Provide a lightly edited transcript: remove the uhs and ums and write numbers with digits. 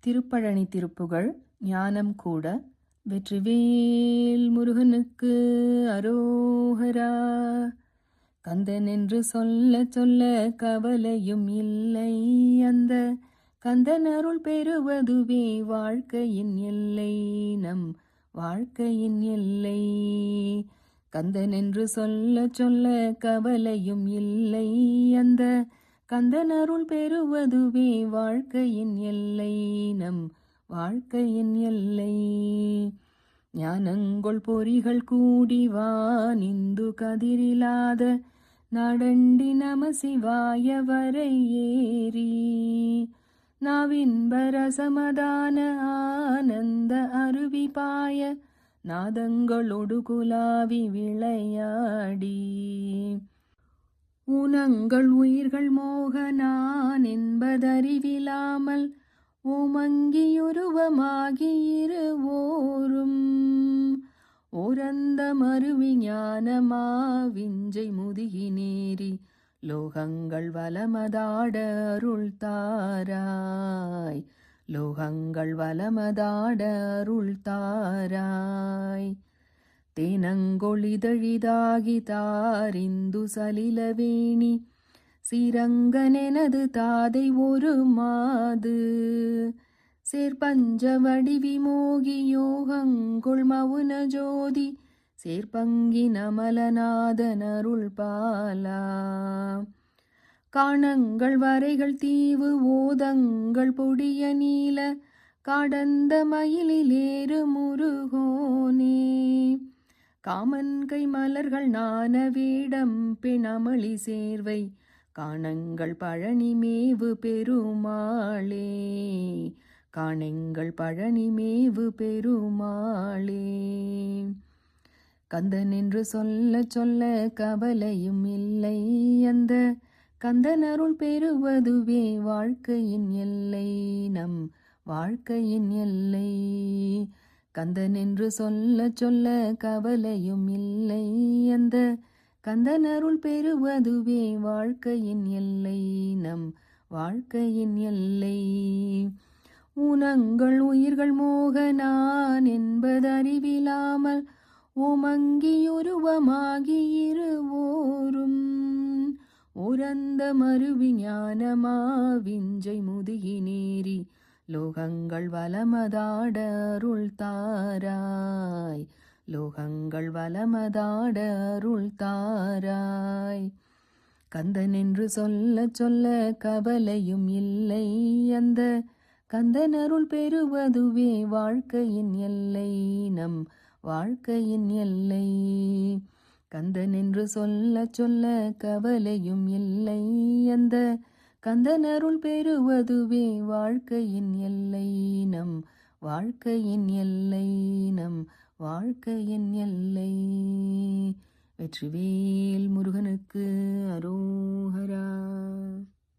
திருப்பழனி திருப்புகழ் ஞானம் கூட. வெற்றிவேல் முருகனுக்கு அரோகரா. கந்தன் என்று சொல்ல சொல்ல கவலையும் இல்லை, அந்த கந்தன் அருள் பெறுவதுவே வாழ்க்கையின் எல்லை, நம் வாழ்க்கையின் எல்லை. கந்தன் என்று சொல்ல சொல்ல கவலையும் இல்லை, அந்த கந்தன் அருள் பெறுவதுவே வாழ்க்கையின் எல்லை, நம் வாழ்க்கையின் எல்லை. ஞானங்கொள் பொறிகள் கூடி வானிந்து கதிரிலாத நாடண்டி நம சிவாய வரை ஏறி, நாவின்பரசமதான ஆனந்த அருவி பாய நாதங்களொடு குலாவி விளையாடி, ஊனங்கள் உயிர்கள் மோக நான் என்பதறிவிலாமல் ஓமங்கியுருவமாகி இருவோரும் ஓரந்த மருவி ஞானமா விஞ்சை முதுகி நேரி லோகங்கள் வலமதாட அருள் தாராய், லோகங்கள் வலமதாட அருள் தாராய். தேனங்கொழிதழிதாகி தாரிந்து சலிலவேணி ஸ்ரீரங்கனெனது தாதை ஒரு மாது சேர்பஞ்ச வடிவி மோகி யோகங்கொள் மவுன ஜோதி சேர்பங்கி நமலநாதன் அருள் பாலா. காணங்கள் வரைகள் தீவு ஓதங்கள் பொடிய நீல காடந்த மயிலிலேறு முருகோனே, காமன் கை மலர்கள் நான வேடம் பெணமளி சேர்வை காணங்கள் பழனி மேவு பெருமாளே, காணெங்கள் பழனி மேவு பெருமாளே. கந்தன் என்று சொல்ல சொல்ல கவலையும் இல்லை, அந்த கந்தன் அருள் பெறுவதுவே வாழ்க்கையின் எல்லை, நம் வாழ்க்கையின் எல்லை. கந்தன் என்று சொல்ல சொல்ல கவலையும் இல்லை, அந்த கந்தன் அருள் பெறுவதுவே வாழ்க்கையின் எல்லை, நம் வாழ்க்கையின் எல்லை. ஊனங்கள் உயிர்கள் மோக நான் என்பதறிவிலாமல் ஓமங்கியுருவமாகி இருவோரும் ஓரந்த மருவி ஞானமா விஞ்சை முதுகி நேரி லோகங்கள் வலமதாட அருள் தாராய், லோகங்கள் வலமதாட அருள் தாராய். கந்தன் என்று சொல்ல சொல்ல கவலையும் இல்லை, அந்த கந்தன் அருள் பெறுவதுவே வாழ்க்கையின் எல்லை, நம் வாழ்க்கையின் எல்லை. கந்தன் என்று சொல்ல சொல்ல கவலையும் இல்லை, அந்த கந்தன் அருள் பெறுவதுவே வாழ்க்கையின் எல்லை, நம் வாழ்க்கையின் எல்லை, நம் வாழ்க்கையின் எல்லை. வெற்றிவேல் முருகனுக்கு அரோகரா.